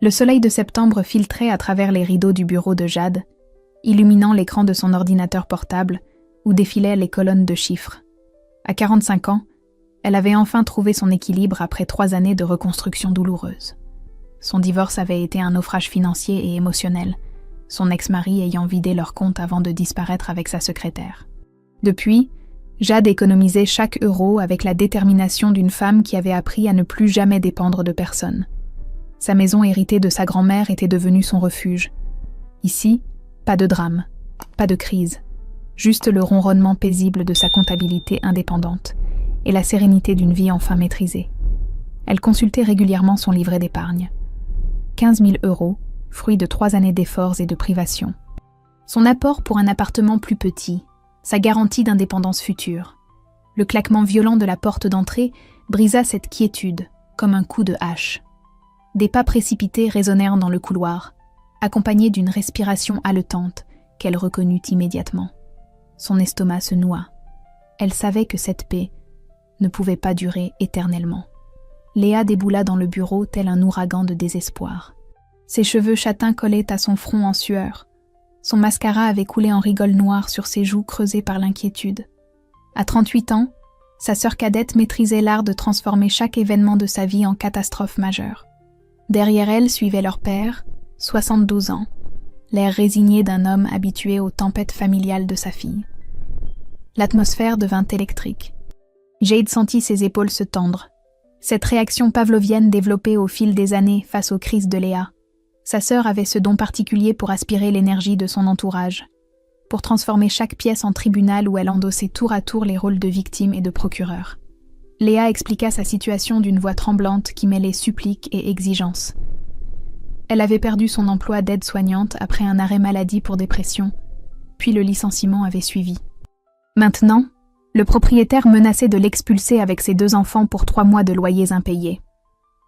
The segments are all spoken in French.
Le soleil de septembre filtrait à travers les rideaux du bureau de Jade, illuminant l'écran de son ordinateur portable où défilaient les colonnes de chiffres. À 45 ans, elle avait enfin trouvé son équilibre après 3 années de reconstruction douloureuse. Son divorce avait été un naufrage financier et émotionnel, son ex-mari ayant vidé leur compte avant de disparaître avec sa secrétaire. Depuis, Jade économisait chaque euro avec la détermination d'une femme qui avait appris à ne plus jamais dépendre de personne. Sa maison héritée de sa grand-mère était devenue son refuge. Ici, pas de drame, pas de crise, juste le ronronnement paisible de sa comptabilité indépendante et la sérénité d'une vie enfin maîtrisée. Elle consultait régulièrement son livret d'épargne. 15 000 €, fruit de 3 années d'efforts et de privations. Son apport pour un appartement plus petit, sa garantie d'indépendance future. Le claquement violent de la porte d'entrée brisa cette quiétude, comme un coup de hache. Des pas précipités résonnèrent dans le couloir, accompagnés d'une respiration haletante qu'elle reconnut immédiatement. Son estomac se noua. Elle savait que cette paix ne pouvait pas durer éternellement. Léa déboula dans le bureau tel un ouragan de désespoir. Ses cheveux châtains collaient à son front en sueur. Son mascara avait coulé en rigole noire sur ses joues creusées par l'inquiétude. À 38 ans, sa sœur cadette maîtrisait l'art de transformer chaque événement de sa vie en catastrophe majeure. Derrière elle suivait leur père, 72 ans, l'air résigné d'un homme habitué aux tempêtes familiales de sa fille. L'atmosphère devint électrique. Jade sentit ses épaules se tendre. Cette réaction pavlovienne développée au fil des années face aux crises de Léa. Sa sœur avait ce don particulier pour aspirer l'énergie de son entourage, pour transformer chaque pièce en tribunal où elle endossait tour à tour les rôles de victime et de procureur. Léa expliqua sa situation d'une voix tremblante qui mêlait supplique et exigence. Elle avait perdu son emploi d'aide-soignante après un arrêt maladie pour dépression, puis le licenciement avait suivi. Maintenant, le propriétaire menaçait de l'expulser avec ses 2 enfants pour 3 mois de loyers impayés.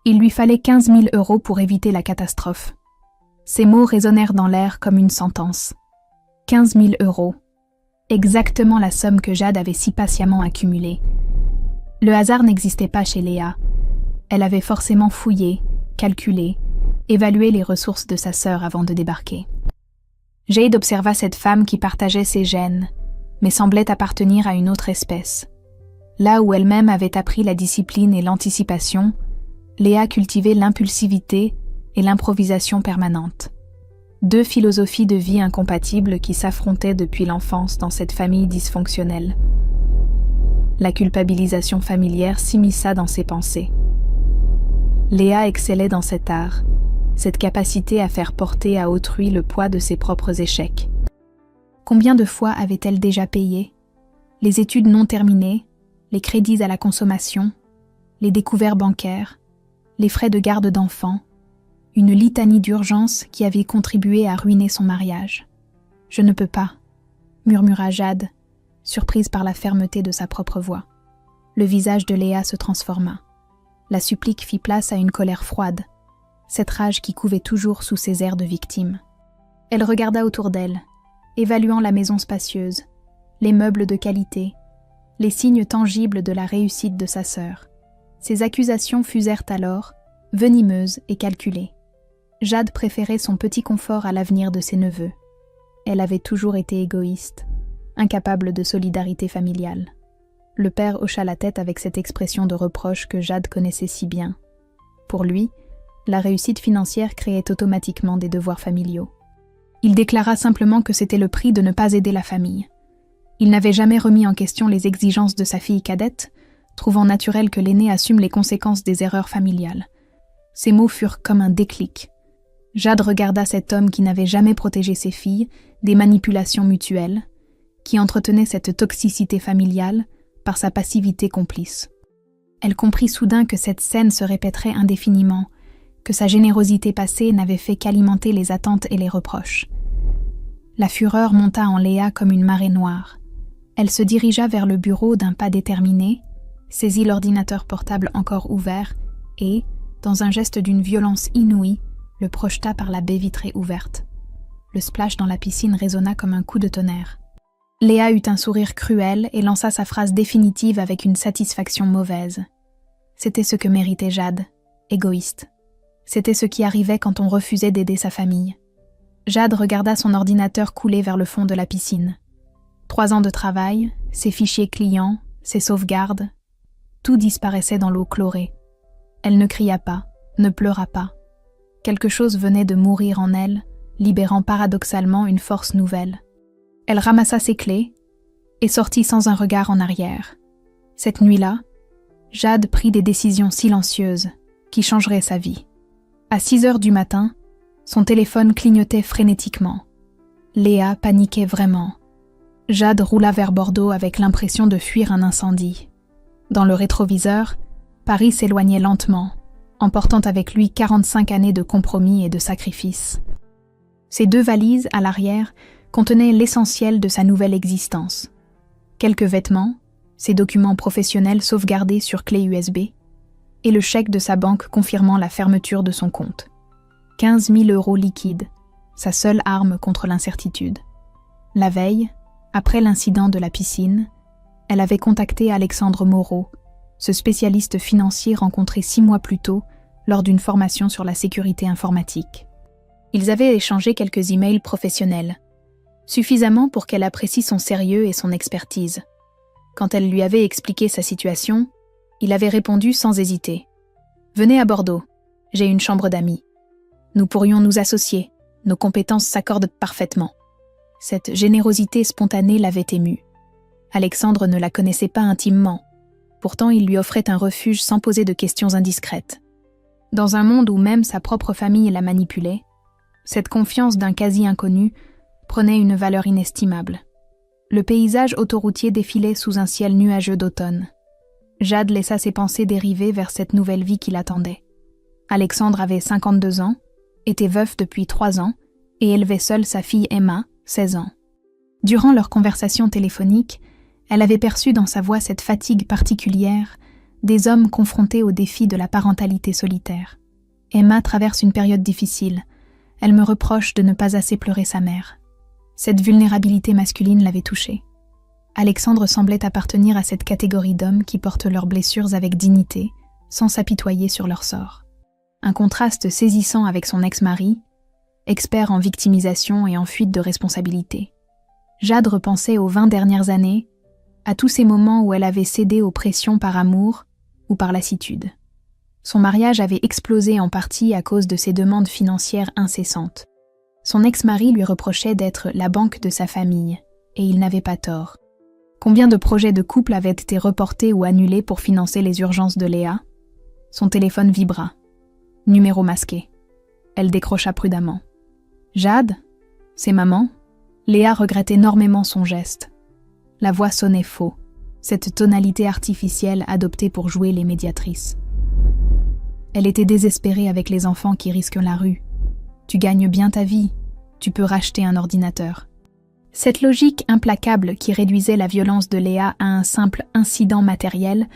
Il lui fallait 15 000 € pour éviter la catastrophe. Ces mots résonnèrent dans l'air comme une sentence. 15 000 €, exactement la somme que Jade avait si patiemment accumulée. Le hasard n'existait pas chez Léa. Elle avait forcément fouillé, calculé, évalué les ressources de sa sœur avant de débarquer. Jade observa cette femme qui partageait ses gènes, mais semblait appartenir à une autre espèce. Là où elle-même avait appris la discipline et l'anticipation, Léa cultivait l'impulsivité et l'improvisation permanente. 2 philosophies de vie incompatibles qui s'affrontaient depuis l'enfance dans cette famille dysfonctionnelle. La culpabilisation familière s'immisça dans ses pensées. Léa excellait dans cet art, cette capacité à faire porter à autrui le poids de ses propres échecs. Combien de fois avait-elle déjà payé? Les études non terminées, les crédits à la consommation, les découvertes bancaires, les frais de garde d'enfants, une litanie d'urgence qui avait contribué à ruiner son mariage. « Je ne peux pas », murmura Jade, surprise par la fermeté de sa propre voix. Le visage de Léa se transforma. La supplique fit place à une colère froide, cette rage qui couvait toujours sous ses airs de victime. Elle regarda autour d'elle, évaluant la maison spacieuse, les meubles de qualité, les signes tangibles de la réussite de sa sœur. Ses accusations fusèrent alors, venimeuses et calculées. Jade préférait son petit confort à l'avenir de ses neveux. Elle avait toujours été égoïste, incapable de solidarité familiale. Le père hocha la tête avec cette expression de reproche que Jade connaissait si bien. Pour lui, la réussite financière créait automatiquement des devoirs familiaux. Il déclara simplement que c'était le prix de ne pas aider la famille. Il n'avait jamais remis en question les exigences de sa fille cadette, trouvant naturel que l'aîné assume les conséquences des erreurs familiales. Ces mots furent comme un déclic. Jade regarda cet homme qui n'avait jamais protégé ses filles des manipulations mutuelles, qui entretenait cette toxicité familiale par sa passivité complice. Elle comprit soudain que cette scène se répéterait indéfiniment, que sa générosité passée n'avait fait qu'alimenter les attentes et les reproches. La fureur monta en Léa comme une marée noire. Elle se dirigea vers le bureau d'un pas déterminé, saisit l'ordinateur portable encore ouvert et, dans un geste d'une violence inouïe, le projeta par la baie vitrée ouverte. Le splash dans la piscine résonna comme un coup de tonnerre. Léa eut un sourire cruel et lança sa phrase définitive avec une satisfaction mauvaise. C'était ce que méritait Jade, égoïste. C'était ce qui arrivait quand on refusait d'aider sa famille. Jade regarda son ordinateur couler vers le fond de la piscine. 3 ans de travail, ses fichiers clients, ses sauvegardes, tout disparaissait dans l'eau chlorée. Elle ne cria pas, ne pleura pas. Quelque chose venait de mourir en elle, libérant paradoxalement une force nouvelle. Elle ramassa ses clés et sortit sans un regard en arrière. Cette nuit-là, Jade prit des décisions silencieuses qui changeraient sa vie. À 6 heures du matin, son téléphone clignotait frénétiquement. Léa paniquait vraiment. Jade roula vers Bordeaux avec l'impression de fuir un incendie. Dans le rétroviseur, Paris s'éloignait lentement, emportant avec lui 45 années de compromis et de sacrifices. Ses 2 valises, à l'arrière, contenaient l'essentiel de sa nouvelle existence. Quelques vêtements, ses documents professionnels sauvegardés sur clé USB, et le chèque de sa banque confirmant la fermeture de son compte. 15 000 € liquides, sa seule arme contre l'incertitude. La veille, après l'incident de la piscine, elle avait contacté Alexandre Moreau, ce spécialiste financier rencontré 6 mois plus tôt lors d'une formation sur la sécurité informatique. Ils avaient échangé quelques emails professionnels, suffisamment pour qu'elle apprécie son sérieux et son expertise. Quand elle lui avait expliqué sa situation, il avait répondu sans hésiter. « Venez à Bordeaux, j'ai une chambre d'amis. Nous pourrions nous associer, nos compétences s'accordent parfaitement. » Cette générosité spontanée l'avait émue. Alexandre ne la connaissait pas intimement. Pourtant, il lui offrait un refuge sans poser de questions indiscrètes. Dans un monde où même sa propre famille la manipulait, cette confiance d'un quasi-inconnu prenait une valeur inestimable. Le paysage autoroutier défilait sous un ciel nuageux d'automne. Jade laissa ses pensées dériver vers cette nouvelle vie qui l'attendait. Alexandre avait 52 ans, était veuf depuis 3 ans et élevait seule sa fille Emma, 16 ans. Durant leur conversation téléphonique, elle avait perçu dans sa voix cette fatigue particulière des hommes confrontés au défi de la parentalité solitaire. Emma traverse une période difficile. Elle me reproche de ne pas assez pleurer sa mère. Cette vulnérabilité masculine l'avait touchée. Alexandre semblait appartenir à cette catégorie d'hommes qui portent leurs blessures avec dignité, sans s'apitoyer sur leur sort. Un contraste saisissant avec son ex-mari, expert en victimisation et en fuite de responsabilité. Jade repensait aux 20 dernières années, à tous ces moments où elle avait cédé aux pressions par amour ou par lassitude. Son mariage avait explosé en partie à cause de ses demandes financières incessantes. Son ex-mari lui reprochait d'être la banque de sa famille, et il n'avait pas tort. Combien de projets de couple avaient été reportés ou annulés pour financer les urgences de Léa? Son téléphone vibra. Numéro masqué. Elle décrocha prudemment. « Jade ? C'est maman ?» Léa regrette énormément son geste. La voix sonnait faux, cette tonalité artificielle adoptée pour jouer les médiatrices. Elle était désespérée avec les enfants qui risquent la rue. Tu gagnes bien ta vie, tu peux racheter un ordinateur. Cette logique implacable qui réduisait la violence de Léa à un simple incident matériel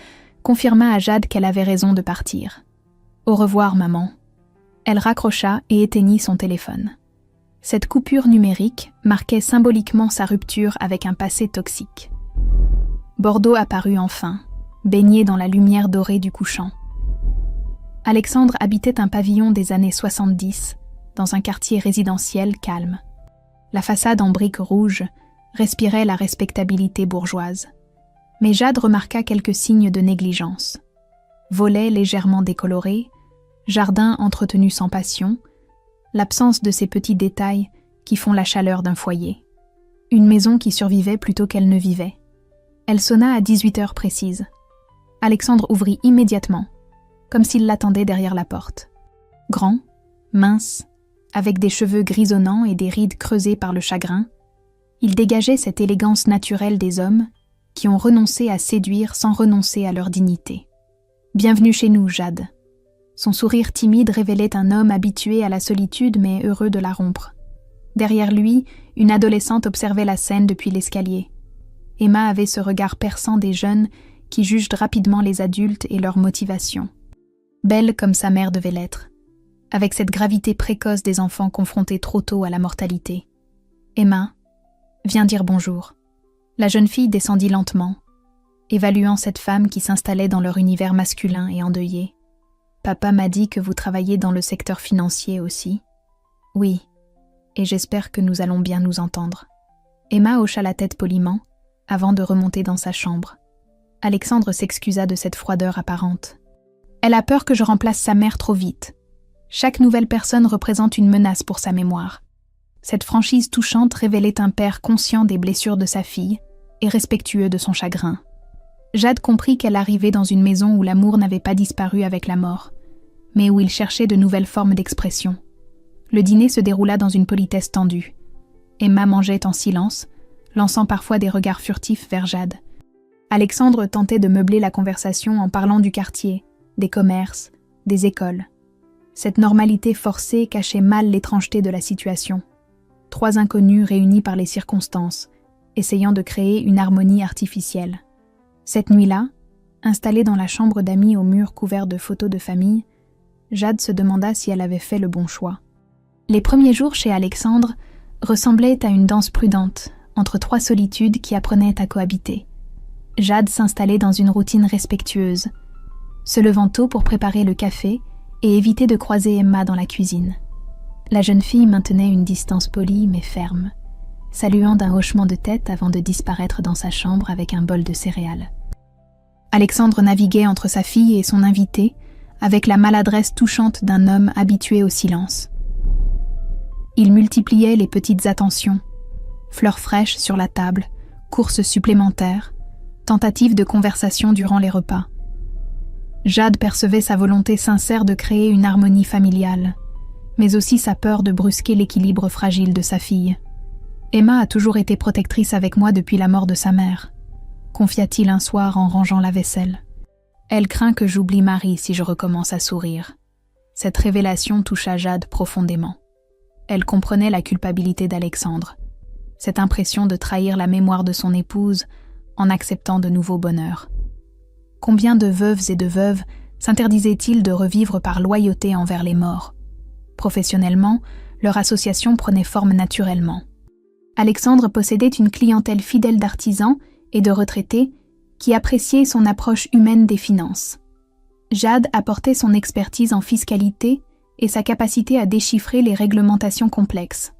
confirma à Jade qu'elle avait raison de partir. « Au revoir, maman. » Elle raccrocha et éteignit son téléphone. Cette coupure numérique marquait symboliquement sa rupture avec un passé toxique. Bordeaux apparut enfin, baigné dans la lumière dorée du couchant. Alexandre habitait un pavillon des années 70, dans un quartier résidentiel calme. La façade en briques rouges respirait la respectabilité bourgeoise. Mais Jade remarqua quelques signes de négligence. Volets légèrement décolorés, jardin entretenu sans passion, l'absence de ces petits détails qui font la chaleur d'un foyer. Une maison qui survivait plutôt qu'elle ne vivait. Elle sonna à 18 heures précises. Alexandre ouvrit immédiatement, comme s'il l'attendait derrière la porte. Grand, mince, avec des cheveux grisonnants et des rides creusées par le chagrin, il dégageait cette élégance naturelle des hommes qui ont renoncé à séduire sans renoncer à leur dignité. « Bienvenue chez nous, Jade. » Son sourire timide révélait un homme habitué à la solitude mais heureux de la rompre. Derrière lui, une adolescente observait la scène depuis l'escalier. Emma avait ce regard perçant des jeunes qui jugent rapidement les adultes et leurs motivations. Belle comme sa mère devait l'être, avec cette gravité précoce des enfants confrontés trop tôt à la mortalité. « Emma, viens dire bonjour. » La jeune fille descendit lentement, évaluant cette femme qui s'installait dans leur univers masculin et endeuillé. Papa m'a dit que vous travaillez dans le secteur financier aussi. Oui, et j'espère que nous allons bien nous entendre. Emma hocha la tête poliment, avant de remonter dans sa chambre. Alexandre s'excusa de cette froideur apparente. Elle a peur que je remplace sa mère trop vite. Chaque nouvelle personne représente une menace pour sa mémoire. Cette franchise touchante révélait un père conscient des blessures de sa fille et respectueux de son chagrin. Jade comprit qu'elle arrivait dans une maison où l'amour n'avait pas disparu avec la mort, mais où il cherchait de nouvelles formes d'expression. Le dîner se déroula dans une politesse tendue. Emma mangeait en silence, lançant parfois des regards furtifs vers Jade. Alexandre tentait de meubler la conversation en parlant du quartier, des commerces, des écoles. Cette normalité forcée cachait mal l'étrangeté de la situation. 3 inconnus réunis par les circonstances, essayant de créer une harmonie artificielle. Cette nuit-là, installée dans la chambre d'amis au mur couvert de photos de famille, Jade se demanda si elle avait fait le bon choix. Les premiers jours chez Alexandre ressemblaient à une danse prudente entre 3 solitudes qui apprenaient à cohabiter. Jade s'installait dans une routine respectueuse, se levant tôt pour préparer le café et éviter de croiser Emma dans la cuisine. La jeune fille maintenait une distance polie mais ferme, saluant d'un hochement de tête avant de disparaître dans sa chambre avec un bol de céréales. Alexandre naviguait entre sa fille et son invité avec la maladresse touchante d'un homme habitué au silence. Il multipliait les petites attentions, fleurs fraîches sur la table, courses supplémentaires, tentatives de conversation durant les repas. Jade percevait sa volonté sincère de créer une harmonie familiale, mais aussi sa peur de brusquer l'équilibre fragile de sa fille. Emma a toujours été protectrice avec moi depuis la mort de sa mère, confia-t-il un soir en rangeant la vaisselle. Elle craint que j'oublie Marie si je recommence à sourire. Cette révélation toucha Jade profondément. Elle comprenait la culpabilité d'Alexandre, cette impression de trahir la mémoire de son épouse en acceptant de nouveaux bonheurs. Combien de veuves et de veuves s'interdisaient-ils de revivre par loyauté envers les morts? Professionnellement, leur association prenait forme naturellement. Alexandre possédait une clientèle fidèle d'artisans et de retraités qui appréciaient son approche humaine des finances. Jade apportait son expertise en fiscalité et sa capacité à déchiffrer les réglementations complexes.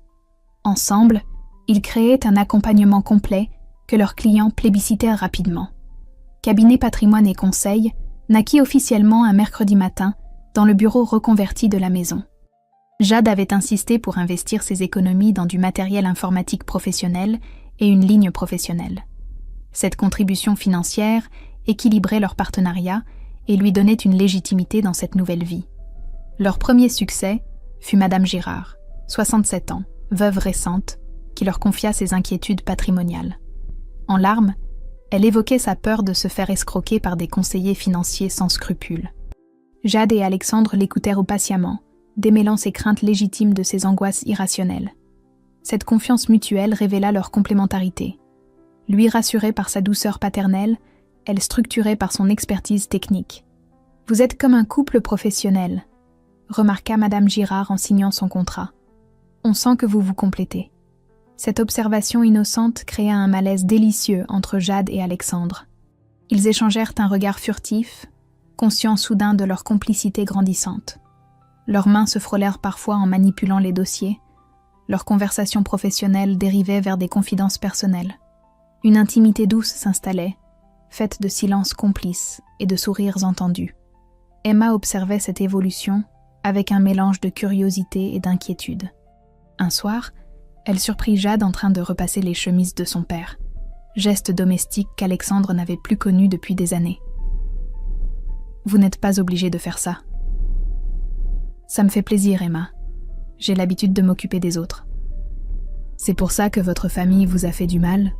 Ensemble, ils créaient un accompagnement complet que leurs clients plébiscitèrent rapidement. Cabinet Patrimoine et Conseil naquit officiellement un mercredi matin dans le bureau reconverti de la maison. Jade avait insisté pour investir ses économies dans du matériel informatique professionnel et une ligne professionnelle. Cette contribution financière équilibrait leur partenariat et lui donnait une légitimité dans cette nouvelle vie. Leur premier succès fut Madame Girard, 67 ans, veuve récente, qui leur confia ses inquiétudes patrimoniales. En larmes, elle évoquait sa peur de se faire escroquer par des conseillers financiers sans scrupules. Jade et Alexandre l'écoutèrent patiemment, démêlant ses craintes légitimes de ses angoisses irrationnelles. Cette confiance mutuelle révéla leur complémentarité. Lui rassuré par sa douceur paternelle, elle structurée par son expertise technique. « Vous êtes comme un couple professionnel », remarqua Madame Girard en signant son contrat. « On sent que vous vous complétez. » Cette observation innocente créa un malaise délicieux entre Jade et Alexandre. Ils échangèrent un regard furtif, conscients soudain de leur complicité grandissante. Leurs mains se frôlèrent parfois en manipulant les dossiers. Leur conversation professionnelle dérivait vers des confidences personnelles. Une intimité douce s'installait, faite de silences complices et de sourires entendus. Emma observait cette évolution avec un mélange de curiosité et d'inquiétude. Un soir, elle surprit Jade en train de repasser les chemises de son père, geste domestique qu'Alexandre n'avait plus connu depuis des années. « Vous n'êtes pas obligée de faire ça. »« Ça me fait plaisir, Emma. J'ai l'habitude de m'occuper des autres. »« C'est pour ça que votre famille vous a fait du mal ?»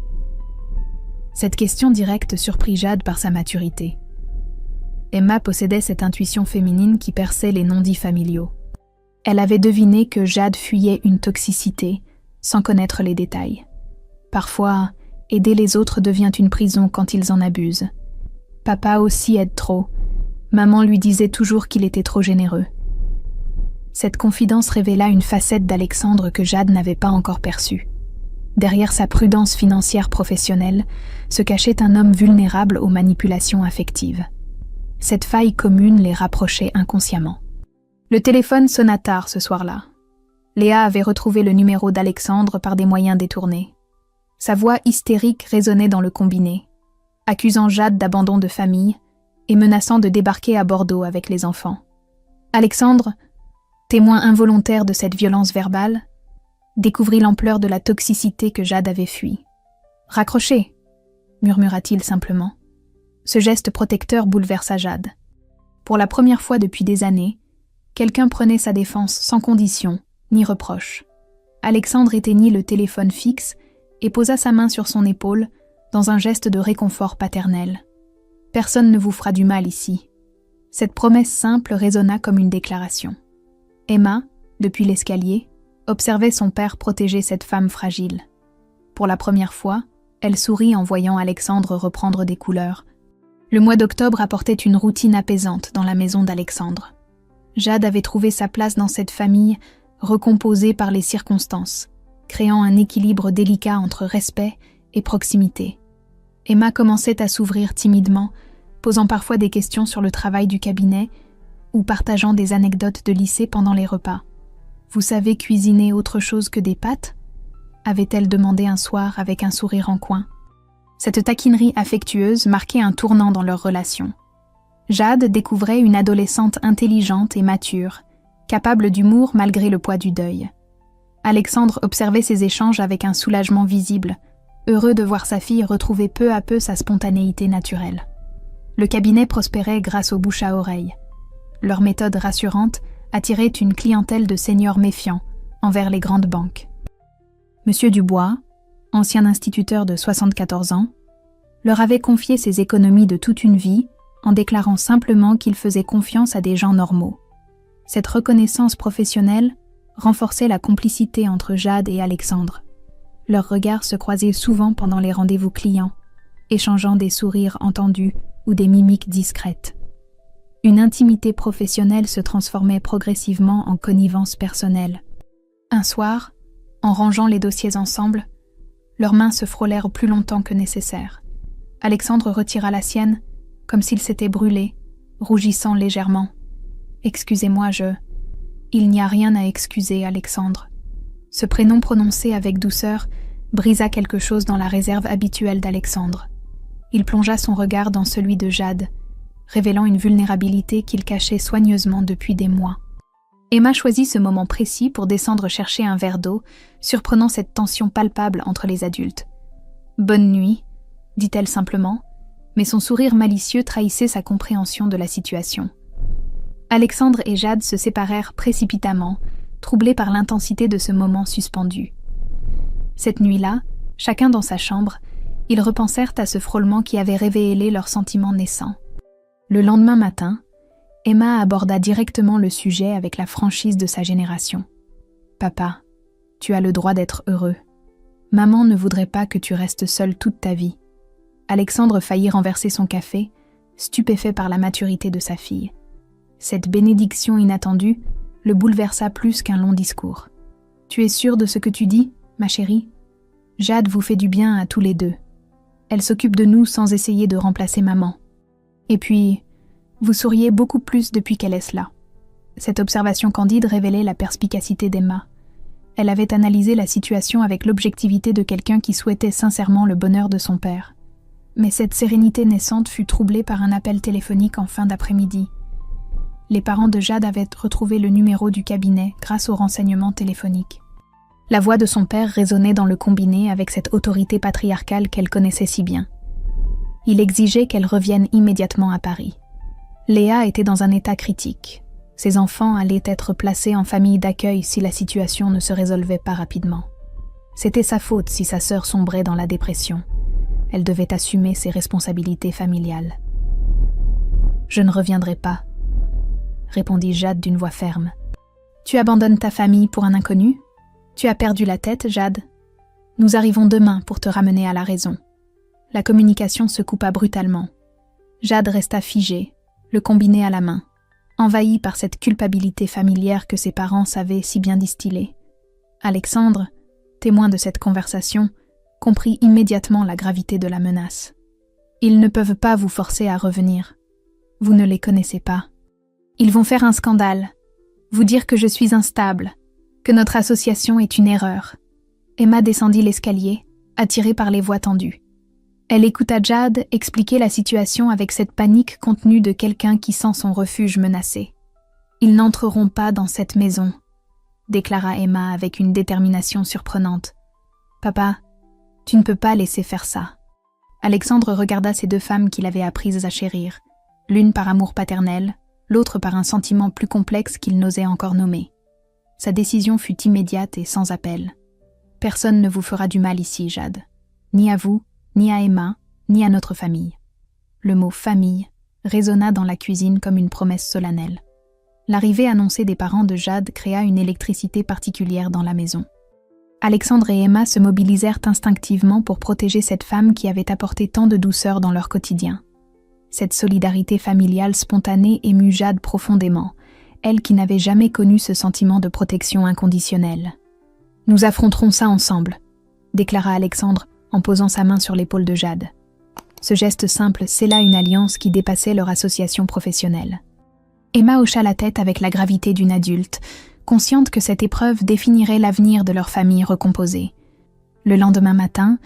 Cette question directe surprit Jade par sa maturité. Emma possédait cette intuition féminine qui perçait les non-dits familiaux. Elle avait deviné que Jade fuyait une toxicité, sans connaître les détails. Parfois, aider les autres devient une prison quand ils en abusent. Papa aussi aide trop. Maman lui disait toujours qu'il était trop généreux. Cette confidence révéla une facette d'Alexandre que Jade n'avait pas encore perçue. Derrière sa prudence financière professionnelle se cachait un homme vulnérable aux manipulations affectives. Cette faille commune les rapprochait inconsciemment. Le téléphone sonna tard ce soir-là. Léa avait retrouvé le numéro d'Alexandre par des moyens détournés. Sa voix hystérique résonnait dans le combiné, accusant Jade d'abandon de famille et menaçant de débarquer à Bordeaux avec les enfants. Alexandre, témoin involontaire de cette violence verbale, découvrit l'ampleur de la toxicité que Jade avait fui. « Raccrochez !» murmura-t-il simplement. Ce geste protecteur bouleversa Jade. Pour la première fois depuis des années, quelqu'un prenait sa défense sans condition ni reproche. Alexandre éteignit le téléphone fixe et posa sa main sur son épaule dans un geste de réconfort paternel. « Personne ne vous fera du mal ici. » Cette promesse simple résonna comme une déclaration. Emma, depuis l'escalier, observait son père protéger cette femme fragile. Pour la première fois, elle sourit en voyant Alexandre reprendre des couleurs. Le mois d'octobre apportait une routine apaisante dans la maison d'Alexandre. Jade avait trouvé sa place dans cette famille recomposée par les circonstances, créant un équilibre délicat entre respect et proximité. Emma commençait à s'ouvrir timidement, posant parfois des questions sur le travail du cabinet ou partageant des anecdotes de lycée pendant les repas. « Vous savez cuisiner autre chose que des pâtes ?» avait-elle demandé un soir avec un sourire en coin. Cette taquinerie affectueuse marquait un tournant dans leur relation. Jade découvrait une adolescente intelligente et mature, capable d'humour malgré le poids du deuil. Alexandre observait ces échanges avec un soulagement visible, heureux de voir sa fille retrouver peu à peu sa spontanéité naturelle. Le cabinet prospérait grâce aux bouche à oreille. Leur méthode rassurante attirait une clientèle de seniors méfiants envers les grandes banques. Monsieur Dubois, ancien instituteur de 74 ans, leur avait confié ses économies de toute une vie en déclarant simplement qu'il faisait confiance à des gens normaux. Cette reconnaissance professionnelle renforçait la complicité entre Jade et Alexandre. Leurs regards se croisaient souvent pendant les rendez-vous clients, échangeant des sourires entendus ou des mimiques discrètes. Une intimité professionnelle se transformait progressivement en connivence personnelle. Un soir, en rangeant les dossiers ensemble, leurs mains se frôlèrent plus longtemps que nécessaire. Alexandre retira la sienne, comme s'il s'était brûlé, rougissant légèrement. « Excusez-moi, Il n'y a rien à excuser, Alexandre. » Ce prénom prononcé avec douceur brisa quelque chose dans la réserve habituelle d'Alexandre. Il plongea son regard dans celui de Jade, révélant une vulnérabilité qu'il cachait soigneusement depuis des mois. Emma choisit ce moment précis pour descendre chercher un verre d'eau, surprenant cette tension palpable entre les adultes. « Bonne nuit », dit-elle simplement, mais son sourire malicieux trahissait sa compréhension de la situation. Alexandre et Jade se séparèrent précipitamment, troublés par l'intensité de ce moment suspendu. Cette nuit-là, chacun dans sa chambre, ils repensèrent à ce frôlement qui avait révélé leurs sentiments naissants. Le lendemain matin, Emma aborda directement le sujet avec la franchise de sa génération. « Papa, tu as le droit d'être heureux. Maman ne voudrait pas que tu restes seul toute ta vie. » Alexandre faillit renverser son café, stupéfait par la maturité de sa fille. Cette bénédiction inattendue le bouleversa plus qu'un long discours. « Tu es sûre de ce que tu dis, ma chérie ? Jade vous fait du bien à tous les deux. Elle s'occupe de nous sans essayer de remplacer maman. Et puis, vous souriez beaucoup plus depuis qu'elle est là. » Cette observation candide révélait la perspicacité d'Emma. Elle avait analysé la situation avec l'objectivité de quelqu'un qui souhaitait sincèrement le bonheur de son père. Mais cette sérénité naissante fut troublée par un appel téléphonique en fin d'après-midi. Les parents de Jade avaient retrouvé le numéro du cabinet grâce aux renseignements téléphoniques. La voix de son père résonnait dans le combiné avec cette autorité patriarcale qu'elle connaissait si bien. Il exigeait qu'elle revienne immédiatement à Paris. Léa était dans un état critique. Ses enfants allaient être placés en famille d'accueil si la situation ne se résolvait pas rapidement. C'était sa faute si sa sœur sombrait dans la dépression. Elle devait assumer ses responsabilités familiales. « Je ne reviendrai pas », répondit Jade d'une voix ferme. « Tu abandonnes ta famille pour un inconnu ? Tu as perdu la tête, Jade ? Nous arrivons demain pour te ramener à la raison. » La communication se coupa brutalement. Jade resta figée, le combiné à la main, envahie par cette culpabilité familière que ses parents savaient si bien distiller. Alexandre, témoin de cette conversation, comprit immédiatement la gravité de la menace. « Ils ne peuvent pas vous forcer à revenir. Vous ne les connaissez pas. Ils vont faire un scandale, vous dire que je suis instable, que notre association est une erreur. Emma descendit l'escalier, attirée par les voix tendues. Elle écouta Jade expliquer la situation avec cette panique contenue de quelqu'un qui sent son refuge menacé. « Ils n'entreront pas dans cette maison », déclara Emma avec une détermination surprenante. « Papa, tu ne peux pas laisser faire ça. » Alexandre regarda ces deux femmes qu'il avait apprises à chérir, l'une par amour paternel, l'autre par un sentiment plus complexe qu'il n'osait encore nommer. Sa décision fut immédiate et sans appel. « Personne ne vous fera du mal ici, Jade. Ni à vous, ni à Emma, ni à notre famille. » Le mot « famille » résonna dans la cuisine comme une promesse solennelle. L'arrivée annoncée des parents de Jade créa une électricité particulière dans la maison. Alexandre et Emma se mobilisèrent instinctivement pour protéger cette femme qui avait apporté tant de douceur dans leur quotidien. Cette solidarité familiale spontanée émut Jade profondément, elle qui n'avait jamais connu ce sentiment de protection inconditionnelle. « Nous affronterons ça ensemble », déclara Alexandre en posant sa main sur l'épaule de Jade. Ce geste simple scella une alliance qui dépassait leur association professionnelle. Emma hocha la tête avec la gravité d'une adulte, consciente que cette épreuve définirait l'avenir de leur famille recomposée. Le lendemain matin,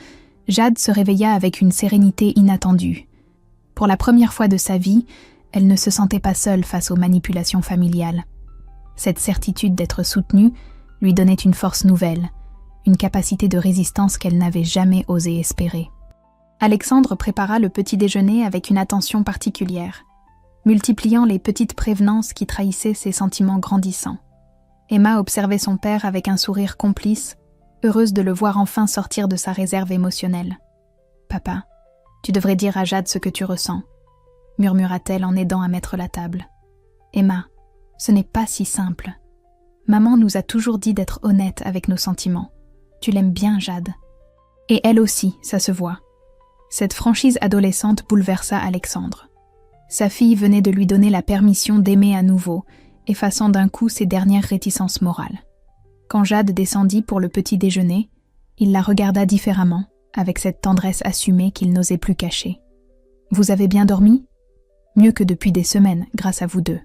Jade se réveilla avec une sérénité inattendue. Pour la première fois de sa vie, elle ne se sentait pas seule face aux manipulations familiales. Cette certitude d'être soutenue lui donnait une force nouvelle, une capacité de résistance qu'elle n'avait jamais osé espérer. Alexandre prépara le petit déjeuner avec une attention particulière, multipliant les petites prévenances qui trahissaient ses sentiments grandissants. Emma observait son père avec un sourire complice, heureuse de le voir enfin sortir de sa réserve émotionnelle. « Papa, tu devrais dire à Jade ce que tu ressens », murmura-t-elle en aidant à mettre la table. « Emma, ce n'est pas si simple. Maman nous a toujours dit d'être honnête avec nos sentiments. Tu l'aimes bien, Jade. Et elle aussi, ça se voit. » Cette franchise adolescente bouleversa Alexandre. Sa fille venait de lui donner la permission d'aimer à nouveau, effaçant d'un coup ses dernières réticences morales. Quand Jade descendit pour le petit déjeuner, il la regarda différemment, avec cette tendresse assumée qu'il n'osait plus cacher. « Vous avez bien dormi ? Mieux que depuis des semaines, grâce à vous deux. »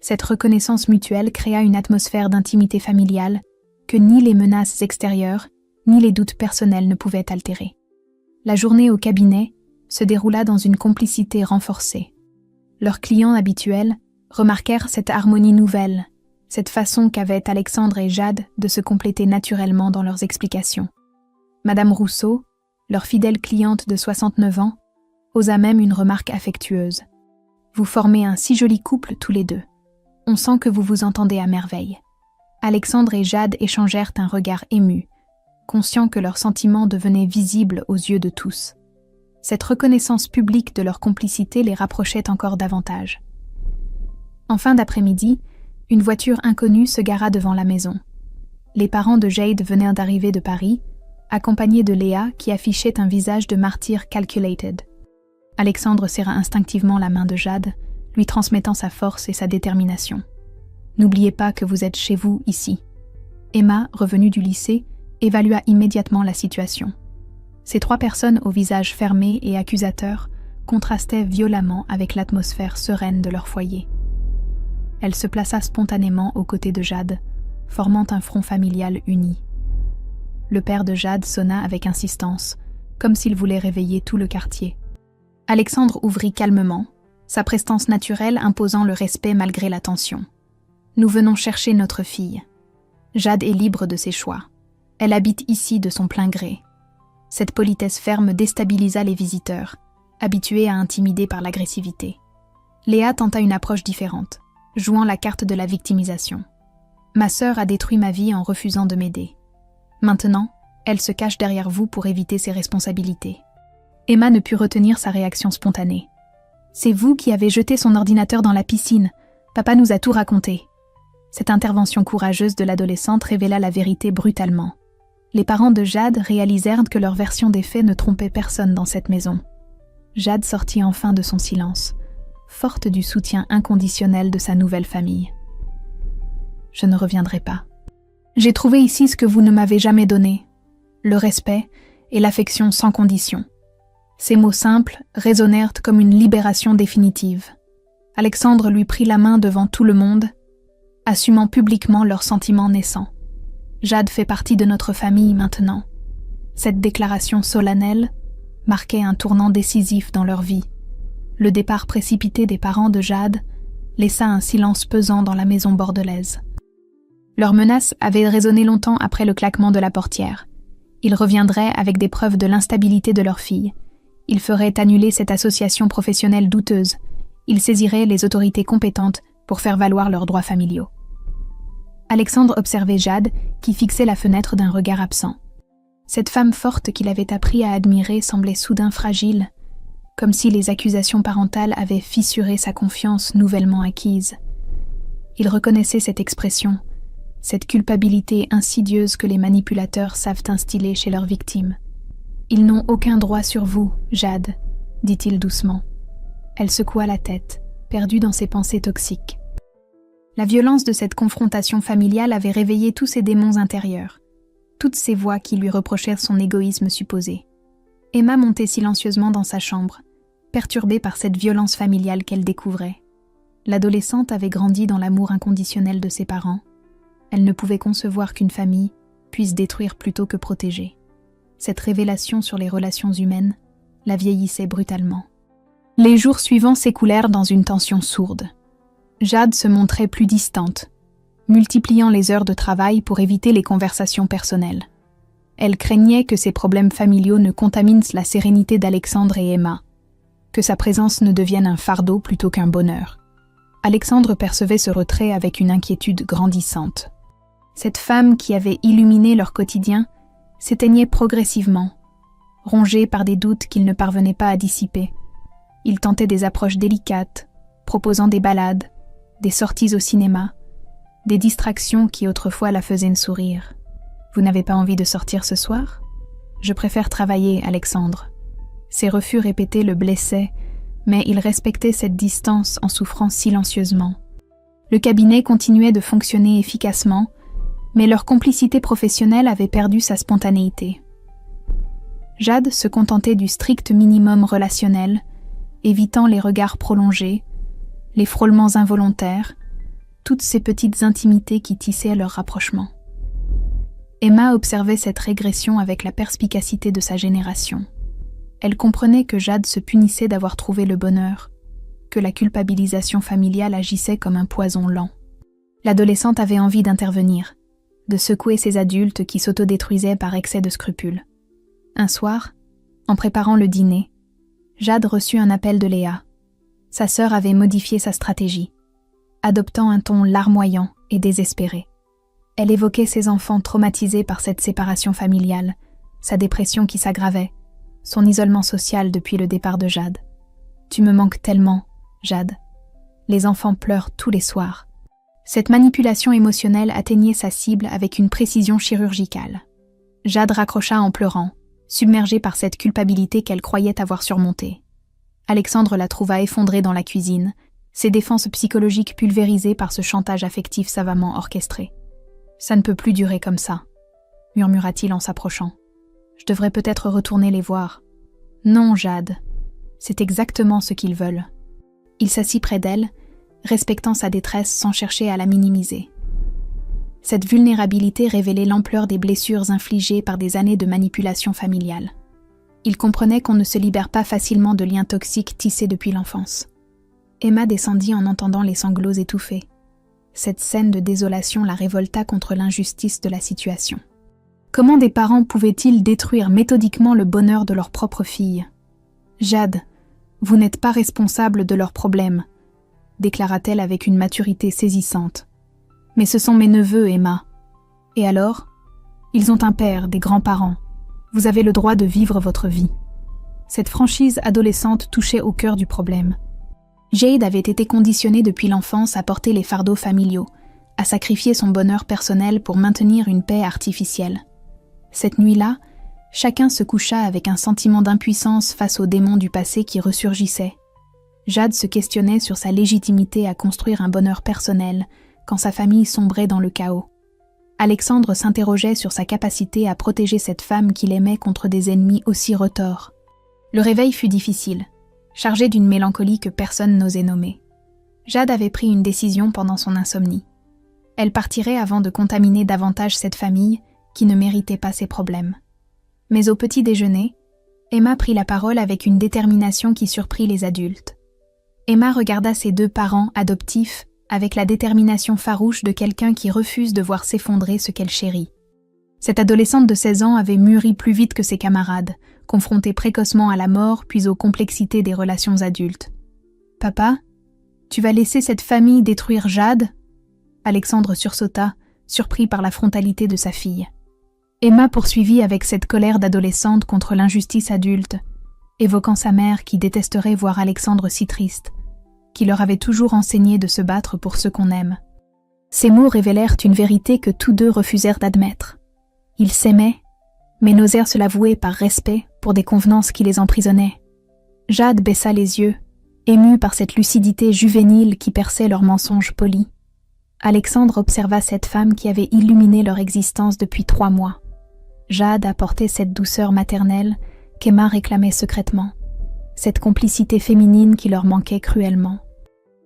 Cette reconnaissance mutuelle créa une atmosphère d'intimité familiale que ni les menaces extérieures, ni les doutes personnels ne pouvaient altérer. La journée au cabinet se déroula dans une complicité renforcée. Leurs clients habituels remarquèrent cette harmonie nouvelle, cette façon qu'avaient Alexandre et Jade de se compléter naturellement dans leurs explications. Madame Rousseau, leur fidèle cliente de 69 ans, osa même une remarque affectueuse. « Vous formez un si joli couple tous les deux. On sent que vous vous entendez à merveille. » Alexandre et Jade échangèrent un regard ému, conscients que leurs sentiments devenaient visibles aux yeux de tous. Cette reconnaissance publique de leur complicité les rapprochait encore davantage. En fin d'après-midi, une voiture inconnue se gara devant la maison. Les parents de Jade venaient d'arriver de Paris, accompagnés de Léa qui affichait un visage de martyr calculated. Alexandre serra instinctivement la main de Jade, lui transmettant sa force et sa détermination. « N'oubliez pas que vous êtes chez vous ici. » Emma, revenue du lycée, évalua immédiatement la situation. Ces trois personnes au visage fermé et accusateur contrastaient violemment avec l'atmosphère sereine de leur foyer. Elle se plaça spontanément aux côtés de Jade, formant un front familial uni. Le père de Jade sonna avec insistance, comme s'il voulait réveiller tout le quartier. Alexandre ouvrit calmement, sa prestance naturelle imposant le respect malgré la tension. « Nous venons chercher notre fille. Jade est libre de ses choix. Elle habite ici de son plein gré. » Cette politesse ferme déstabilisa les visiteurs, habitués à intimider par l'agressivité. Léa tenta une approche différente, jouant la carte de la victimisation. « Ma sœur a détruit ma vie en refusant de m'aider. Maintenant, elle se cache derrière vous pour éviter ses responsabilités. » Emma ne put retenir sa réaction spontanée. « C'est vous qui avez jeté son ordinateur dans la piscine. Papa nous a tout raconté. » Cette intervention courageuse de l'adolescente révéla la vérité brutalement. Les parents de Jade réalisèrent que leur version des faits ne trompait personne dans cette maison. Jade sortit enfin de son silence, forte du soutien inconditionnel de sa nouvelle famille. « Je ne reviendrai pas. J'ai trouvé ici ce que vous ne m'avez jamais donné, le respect et l'affection sans condition. » Ces mots simples résonnèrent comme une libération définitive. Alexandre lui prit la main devant tout le monde, assumant publiquement leurs sentiments naissants. « Jade fait partie de notre famille maintenant. » Cette déclaration solennelle marquait un tournant décisif dans leur vie. Le départ précipité des parents de Jade laissa un silence pesant dans la maison bordelaise. Leurs menaces avaient résonné longtemps après le claquement de la portière. Ils reviendraient avec des preuves de l'instabilité de leur fille. Ils feraient annuler cette association professionnelle douteuse. Ils saisiraient les autorités compétentes pour faire valoir leurs droits familiaux. Alexandre observait Jade, qui fixait la fenêtre d'un regard absent. Cette femme forte qu'il avait appris à admirer semblait soudain fragile, comme si les accusations parentales avaient fissuré sa confiance nouvellement acquise. Il reconnaissait cette expression, cette culpabilité insidieuse que les manipulateurs savent instiller chez leurs victimes. « Ils n'ont aucun droit sur vous, Jade », dit-il doucement. Elle secoua la tête, perdue dans ses pensées toxiques. La violence de cette confrontation familiale avait réveillé tous ses démons intérieurs, toutes ces voix qui lui reprochèrent son égoïsme supposé. Emma montait silencieusement dans sa chambre, perturbée par cette violence familiale qu'elle découvrait. L'adolescente avait grandi dans l'amour inconditionnel de ses parents. Elle ne pouvait concevoir qu'une famille puisse détruire plutôt que protéger. Cette révélation sur les relations humaines la vieillissait brutalement. Les jours suivants s'écoulèrent dans une tension sourde. Jade se montrait plus distante, multipliant les heures de travail pour éviter les conversations personnelles. Elle craignait que ses problèmes familiaux ne contaminent la sérénité d'Alexandre et Emma, que sa présence ne devienne un fardeau plutôt qu'un bonheur. Alexandre percevait ce retrait avec une inquiétude grandissante. Cette femme qui avait illuminé leur quotidien s'éteignait progressivement, rongée par des doutes qu'il ne parvenait pas à dissiper. Il tentait des approches délicates, proposant des balades, des sorties au cinéma, des distractions qui autrefois la faisaient sourire. « Vous n'avez pas envie de sortir ce soir ? Je préfère travailler, Alexandre. » Ses refus répétés le blessaient, mais il respectait cette distance en souffrant silencieusement. Le cabinet continuait de fonctionner efficacement, mais leur complicité professionnelle avait perdu sa spontanéité. Jade se contentait du strict minimum relationnel, évitant les regards prolongés, les frôlements involontaires, toutes ces petites intimités qui tissaient leur rapprochement. Emma observait cette régression avec la perspicacité de sa génération. Elle comprenait que Jade se punissait d'avoir trouvé le bonheur, que la culpabilisation familiale agissait comme un poison lent. L'adolescente avait envie d'intervenir, de secouer ces adultes qui s'autodétruisaient par excès de scrupules. Un soir, en préparant le dîner, Jade reçut un appel de Léa. Sa sœur avait modifié sa stratégie, adoptant un ton larmoyant et désespéré. Elle évoquait ses enfants traumatisés par cette séparation familiale, sa dépression qui s'aggravait, son isolement social depuis le départ de Jade. « Tu me manques tellement, Jade. Les enfants pleurent tous les soirs. » Cette manipulation émotionnelle atteignait sa cible avec une précision chirurgicale. Jade raccrocha en pleurant, submergée par cette culpabilité qu'elle croyait avoir surmontée. Alexandre la trouva effondrée dans la cuisine, ses défenses psychologiques pulvérisées par ce chantage affectif savamment orchestré. « Ça ne peut plus durer comme ça, » murmura-t-il en s'approchant. « Je devrais peut-être retourner les voir. »« Non, Jade, c'est exactement ce qu'ils veulent. » Il s'assit près d'elle, respectant sa détresse sans chercher à la minimiser. Cette vulnérabilité révélait l'ampleur des blessures infligées par des années de manipulation familiale. Il comprenait qu'on ne se libère pas facilement de liens toxiques tissés depuis l'enfance. Emma descendit en entendant les sanglots étouffés. Cette scène de désolation la révolta contre l'injustice de la situation. Comment des parents pouvaient-ils détruire méthodiquement le bonheur de leur propre fille ? « Jade, vous n'êtes pas responsable de leurs problèmes, » déclara-t-elle avec une maturité saisissante. « Mais ce sont mes neveux, Emma. Et alors ? Ils ont un père, des grands-parents. Vous avez le droit de vivre votre vie. » Cette franchise adolescente touchait au cœur du problème. Jade avait été conditionnée depuis l'enfance à porter les fardeaux familiaux, à sacrifier son bonheur personnel pour maintenir une paix artificielle. Cette nuit-là, chacun se coucha avec un sentiment d'impuissance face aux démons du passé qui ressurgissaient. Jade se questionnait sur sa légitimité à construire un bonheur personnel quand sa famille sombrait dans le chaos. Alexandre s'interrogeait sur sa capacité à protéger cette femme qu'il aimait contre des ennemis aussi retors. Le réveil fut difficile, chargé d'une mélancolie que personne n'osait nommer. Jade avait pris une décision pendant son insomnie. Elle partirait avant de contaminer davantage cette famille qui ne méritait pas ses problèmes. Mais au petit déjeuner, Emma prit la parole avec une détermination qui surprit les adultes. Emma regarda ses deux parents adoptifs avec la détermination farouche de quelqu'un qui refuse de voir s'effondrer ce qu'elle chérit. Cette adolescente de 16 ans avait mûri plus vite que ses camarades, confrontée précocement à la mort puis aux complexités des relations adultes. « Papa, tu vas laisser cette famille détruire Jade ?» Alexandre sursauta, surpris par la frontalité de sa fille. Emma poursuivit avec cette colère d'adolescente contre l'injustice adulte, évoquant sa mère qui détesterait voir Alexandre si triste, qui leur avait toujours enseigné de se battre pour ceux qu'on aime. Ces mots révélèrent une vérité que tous deux refusèrent d'admettre. Ils s'aimaient, mais n'osèrent se l'avouer par respect pour des convenances qui les emprisonnaient. Jade baissa les yeux, émue par cette lucidité juvénile qui perçait leurs mensonges polis. Alexandre observa cette femme qui avait illuminé leur existence depuis 3 mois. Jade apportait cette douceur maternelle qu'Emma réclamait secrètement, cette complicité féminine qui leur manquait cruellement.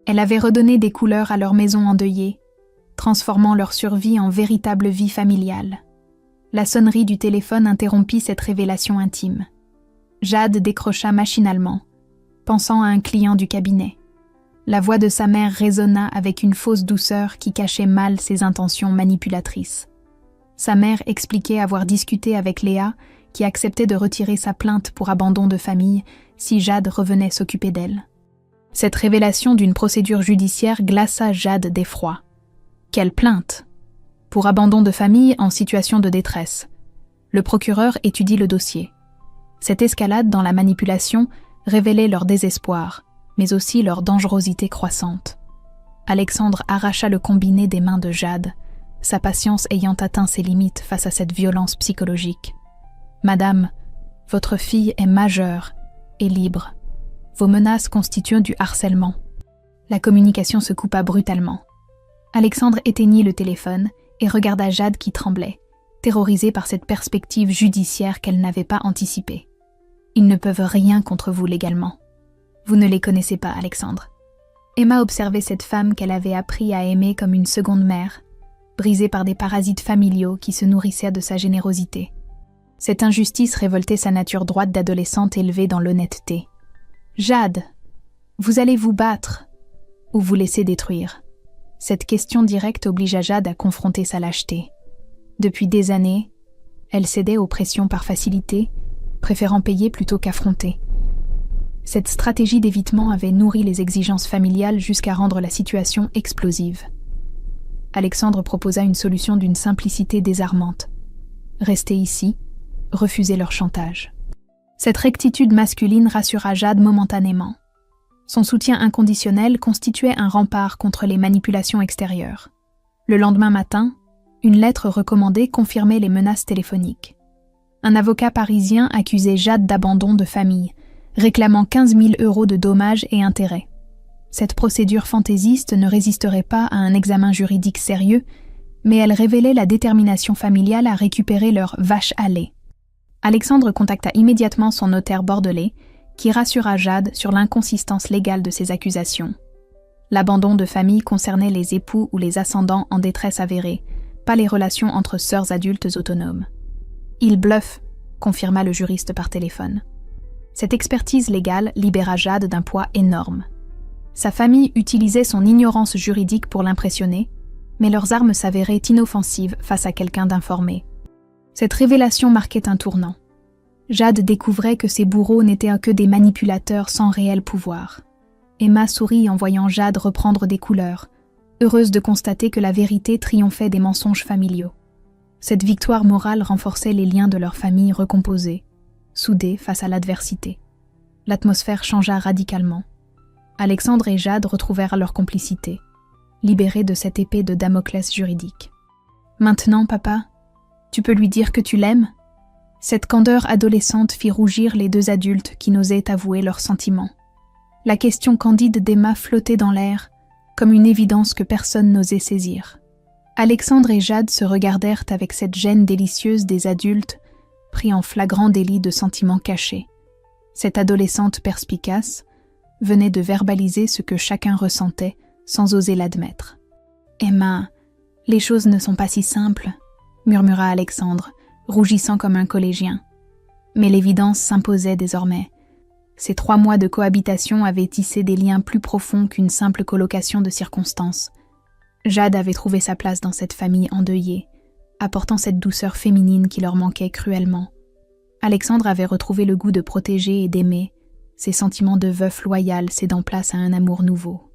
Elle avait redonné des couleurs à leur maison endeuillée, transformant leur survie en véritable vie familiale. La sonnerie du téléphone interrompit cette révélation intime. Jade décrocha machinalement, pensant à un client du cabinet. La voix de sa mère résonna avec une fausse douceur qui cachait mal ses intentions manipulatrices. Sa mère expliquait avoir discuté avec Léa, qui acceptait de retirer sa plainte pour abandon de famille si Jade revenait s'occuper d'elle. Cette révélation d'une procédure judiciaire glaça Jade d'effroi. Quelle plainte? Pour abandon de famille en situation de détresse. Le procureur étudie le dossier. Cette escalade dans la manipulation révélait leur désespoir, mais aussi leur dangerosité croissante. Alexandre arracha le combiné des mains de Jade, sa patience ayant atteint ses limites face à cette violence psychologique. « Madame, votre fille est majeure et libre. Vos menaces constituent du harcèlement. » La communication se coupa brutalement. Alexandre éteignit le téléphone et regarda Jade qui tremblait, terrorisée par cette perspective judiciaire qu'elle n'avait pas anticipée. « Ils ne peuvent rien contre vous légalement. Vous ne les connaissez pas, Alexandre. » Emma observait cette femme qu'elle avait appris à aimer comme une seconde mère, brisée par des parasites familiaux qui se nourrissaient de sa générosité. Cette injustice révoltait sa nature droite d'adolescente élevée dans l'honnêteté. « Jade, vous allez vous battre ou vous laisser détruire ?» Cette question directe obligea Jade à confronter sa lâcheté. Depuis des années, elle cédait aux pressions par facilité, préférant payer plutôt qu'affronter. Cette stratégie d'évitement avait nourri les exigences familiales jusqu'à rendre la situation explosive. Alexandre proposa une solution d'une simplicité désarmante. Rester ici, refuser leur chantage. Cette rectitude masculine rassura Jade momentanément. Son soutien inconditionnel constituait un rempart contre les manipulations extérieures. Le lendemain matin, une lettre recommandée confirmait les menaces téléphoniques. Un avocat parisien accusait Jade d'abandon de famille, réclamant 15 000 € de dommages et intérêts. Cette procédure fantaisiste ne résisterait pas à un examen juridique sérieux, mais elle révélait la détermination familiale à récupérer leur vache à lait. Alexandre contacta immédiatement son notaire bordelais, qui rassura Jade sur l'inconsistance légale de ces accusations. L'abandon de famille concernait les époux ou les ascendants en détresse avérée, pas les relations entre sœurs adultes autonomes. « Il bluffe », confirma le juriste par téléphone. Cette expertise légale libéra Jade d'un poids énorme. Sa famille utilisait son ignorance juridique pour l'impressionner, mais leurs armes s'avéraient inoffensives face à quelqu'un d'informé. Cette révélation marquait un tournant. Jade découvrait que ses bourreaux n'étaient que des manipulateurs sans réel pouvoir. Emma sourit en voyant Jade reprendre des couleurs, heureuse de constater que la vérité triomphait des mensonges familiaux. Cette victoire morale renforçait les liens de leur famille recomposée, soudés face à l'adversité. L'atmosphère changea radicalement. Alexandre et Jade retrouvèrent leur complicité, libérés de cette épée de Damoclès juridique. « Maintenant, papa, tu peux lui dire que tu l'aimes ?» Cette candeur adolescente fit rougir les deux adultes qui n'osaient avouer leurs sentiments. La question candide d'Emma flottait dans l'air, comme une évidence que personne n'osait saisir. Alexandre et Jade se regardèrent avec cette gêne délicieuse des adultes, pris en flagrant délit de sentiments cachés. Cette adolescente perspicace venait de verbaliser ce que chacun ressentait sans oser l'admettre. « Emma, les choses ne sont pas si simples, » murmura Alexandre, rougissant comme un collégien. Mais l'évidence s'imposait désormais. Ces 3 mois de cohabitation avaient tissé des liens plus profonds qu'une simple colocation de circonstances. Jade avait trouvé sa place dans cette famille endeuillée, apportant cette douceur féminine qui leur manquait cruellement. Alexandre avait retrouvé le goût de protéger et d'aimer, ses sentiments de veuf loyal cédant place à un amour nouveau.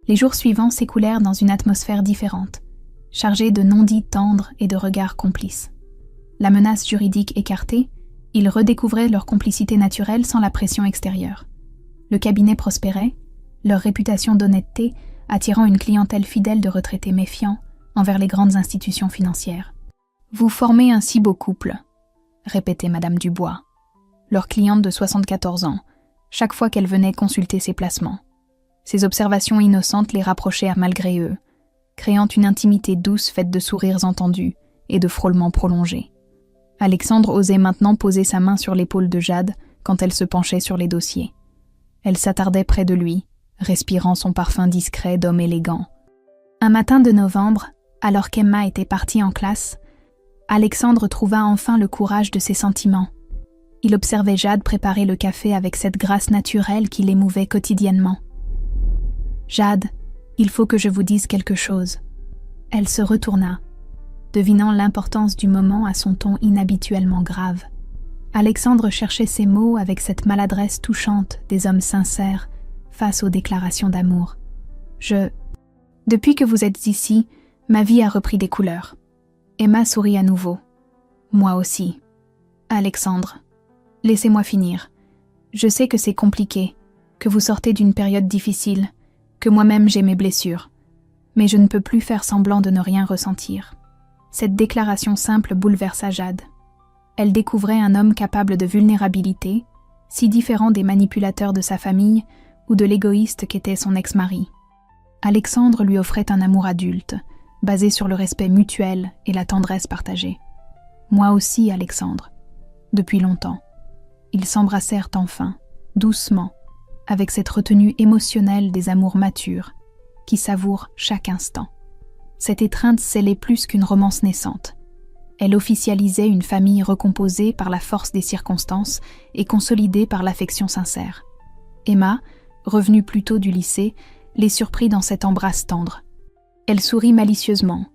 Les jours suivants s'écoulèrent dans une atmosphère différente, chargée de non-dits tendres et de regards complices. La menace juridique écartée, ils redécouvraient leur complicité naturelle sans la pression extérieure. Le cabinet prospérait, leur réputation d'honnêteté attirant une clientèle fidèle de retraités méfiants envers les grandes institutions financières. « Vous formez un si beau couple », répétait Madame Dubois, leur cliente de 74 ans, chaque fois qu'elle venait consulter ses placements. Ses observations innocentes les rapprochèrent malgré eux, créant une intimité douce faite de sourires entendus et de frôlements prolongés. Alexandre osait maintenant poser sa main sur l'épaule de Jade quand elle se penchait sur les dossiers. Elle s'attardait près de lui, respirant son parfum discret d'homme élégant. Un matin de novembre, alors qu'Emma était partie en classe, Alexandre trouva enfin le courage de ses sentiments. Il observait Jade préparer le café avec cette grâce naturelle qui l'émouvait quotidiennement. « Jade, il faut que je vous dise quelque chose. » Elle se retourna, devinant l'importance du moment à son ton inhabituellement grave. Alexandre cherchait ses mots avec cette maladresse touchante des hommes sincères face aux déclarations d'amour. « Depuis que vous êtes ici, ma vie a repris des couleurs. » Emma sourit à nouveau. « Moi aussi. » « Alexandre, laissez-moi finir. Je sais que c'est compliqué, que vous sortez d'une période difficile, que moi-même j'ai mes blessures, mais je ne peux plus faire semblant de ne rien ressentir. » Cette déclaration simple bouleversa Jade. Elle découvrait un homme capable de vulnérabilité, si différent des manipulateurs de sa famille ou de l'égoïste qu'était son ex-mari. Alexandre lui offrait un amour adulte, basé sur le respect mutuel et la tendresse partagée. Moi aussi, Alexandre. Depuis longtemps. Ils s'embrassèrent enfin, doucement, avec cette retenue émotionnelle des amours matures, qui savourent chaque instant. Cette étreinte scellait plus qu'une romance naissante. Elle officialisait une famille recomposée par la force des circonstances et consolidée par l'affection sincère. Emma, revenue plus tôt du lycée, les surprit dans cette embrasse tendre. Elle sourit malicieusement,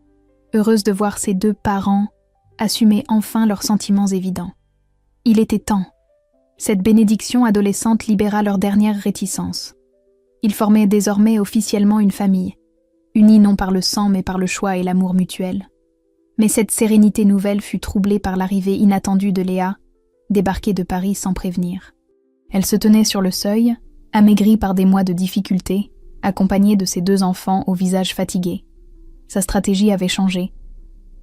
heureuse de voir ses 2 parents assumer enfin leurs sentiments évidents. Il était temps. Cette bénédiction adolescente libéra leur dernière réticence. Ils formaient désormais officiellement une famille, unis non par le sang mais par le choix et l'amour mutuel. Mais cette sérénité nouvelle fut troublée par l'arrivée inattendue de Léa, débarquée de Paris sans prévenir. Elle se tenait sur le seuil, amaigrie par des mois de difficultés, accompagnée de ses 2 enfants au visage fatigué. Sa stratégie avait changé.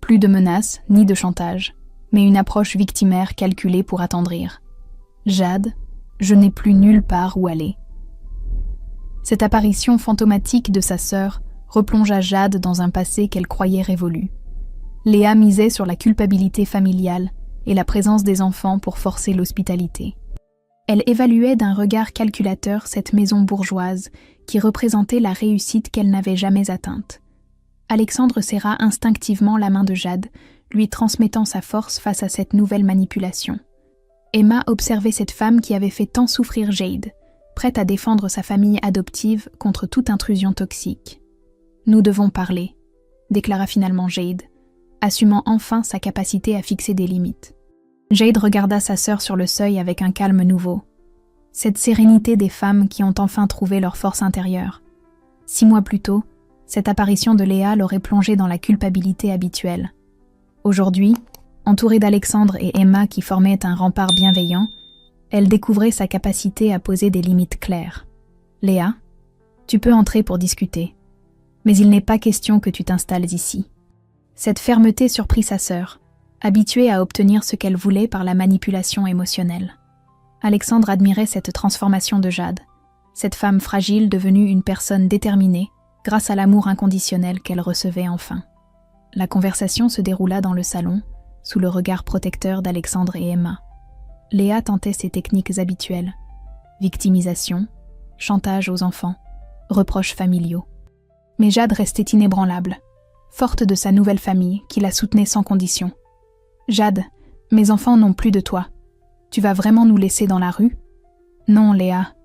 Plus de menaces, ni de chantage, mais une approche victimaire calculée pour attendrir. « Jade, je n'ai plus nulle part où aller. » Cette apparition fantomatique de sa sœur replongea Jade dans un passé qu'elle croyait révolu. Léa misait sur la culpabilité familiale et la présence des enfants pour forcer l'hospitalité. Elle évaluait d'un regard calculateur cette maison bourgeoise qui représentait la réussite qu'elle n'avait jamais atteinte. Alexandre serra instinctivement la main de Jade, lui transmettant sa force face à cette nouvelle manipulation. Emma observait cette femme qui avait fait tant souffrir Jade, prête à défendre sa famille adoptive contre toute intrusion toxique. « Nous devons parler », déclara finalement Jade, assumant enfin sa capacité à fixer des limites. Jade regarda sa sœur sur le seuil avec un calme nouveau. Cette sérénité des femmes qui ont enfin trouvé leur force intérieure. 6 mois plus tôt, cette apparition de Léa l'aurait plongée dans la culpabilité habituelle. Aujourd'hui, entourée d'Alexandre et Emma qui formaient un rempart bienveillant, elle découvrait sa capacité à poser des limites claires. « Léa, tu peux entrer pour discuter, mais il n'est pas question que tu t'installes ici. » Cette fermeté surprit sa sœur, habituée à obtenir ce qu'elle voulait par la manipulation émotionnelle. Alexandre admirait cette transformation de Jade, cette femme fragile devenue une personne déterminée grâce à l'amour inconditionnel qu'elle recevait enfin. La conversation se déroula dans le salon, sous le regard protecteur d'Alexandre et Emma. Léa tentait ses techniques habituelles, victimisation, chantage aux enfants, reproches familiaux. Mais Jade restait inébranlable, forte de sa nouvelle famille qui la soutenait sans condition. « Jade, mes enfants n'ont plus de toi. Tu vas vraiment nous laisser dans la rue ? » ?»« Non, Léa,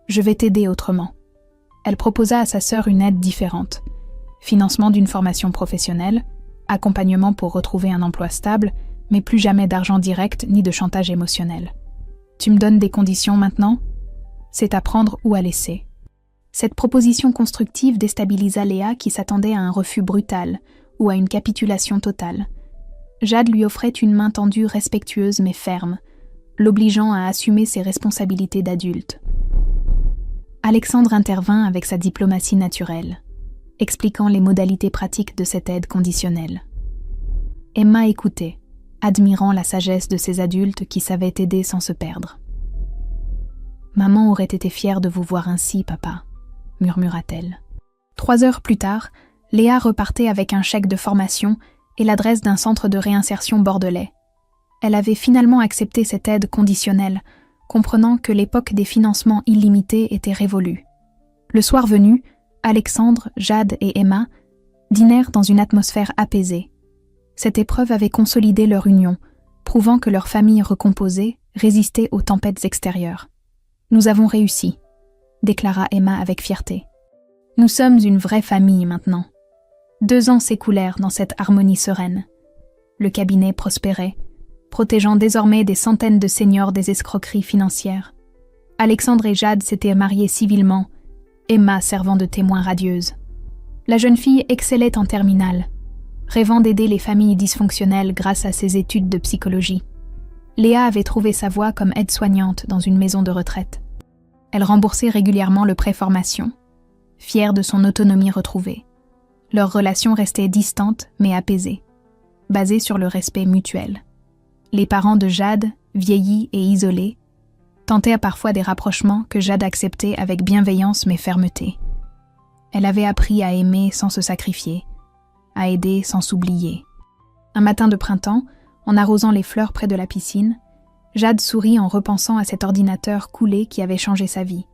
je vais t'aider autrement. » Elle proposa à sa sœur une aide différente. Financement d'une formation professionnelle, accompagnement pour retrouver un emploi stable, mais plus jamais d'argent direct ni de chantage émotionnel. « Tu me donnes des conditions maintenant ? C'est à prendre ou à laisser. » Cette proposition constructive déstabilisa Léa qui s'attendait à un refus brutal ou à une capitulation totale. Jade lui offrait une main tendue respectueuse mais ferme, l'obligeant à assumer ses responsabilités d'adulte. Alexandre intervint avec sa diplomatie naturelle, expliquant les modalités pratiques de cette aide conditionnelle. Emma écoutait, admirant la sagesse de ces adultes qui savaient aider sans se perdre. « Maman aurait été fière de vous voir ainsi, papa, » murmura-t-elle. 3 heures plus tard, Léa repartait avec un chèque de formation et l'adresse d'un centre de réinsertion bordelais. Elle avait finalement accepté cette aide conditionnelle, comprenant que l'époque des financements illimités était révolue. Le soir venu, Alexandre, Jade et Emma dînèrent dans une atmosphère apaisée. Cette épreuve avait consolidé leur union, prouvant que leur famille recomposée résistait aux tempêtes extérieures. « Nous avons réussi », déclara Emma avec fierté. « Nous sommes une vraie famille maintenant. » 2 ans s'écoulèrent dans cette harmonie sereine. Le cabinet prospérait, protégeant désormais des centaines de seniors des escroqueries financières. Alexandre et Jade s'étaient mariés civilement, Emma servant de témoin radieuse. La jeune fille excellait en terminale, rêvant d'aider les familles dysfonctionnelles grâce à ses études de psychologie. Léa avait trouvé sa voie comme aide-soignante dans une maison de retraite. Elle remboursait régulièrement le pré-formation, fière de son autonomie retrouvée. Leur relation restait distante mais apaisée, basée sur le respect mutuel. Les parents de Jade, vieillis et isolés, tentaient parfois des rapprochements que Jade acceptait avec bienveillance mais fermeté. Elle avait appris à aimer sans se sacrifier, à aider sans s'oublier. Un matin de printemps, en arrosant les fleurs près de la piscine, Jade sourit en repensant à cet ordinateur coulé qui avait changé sa vie.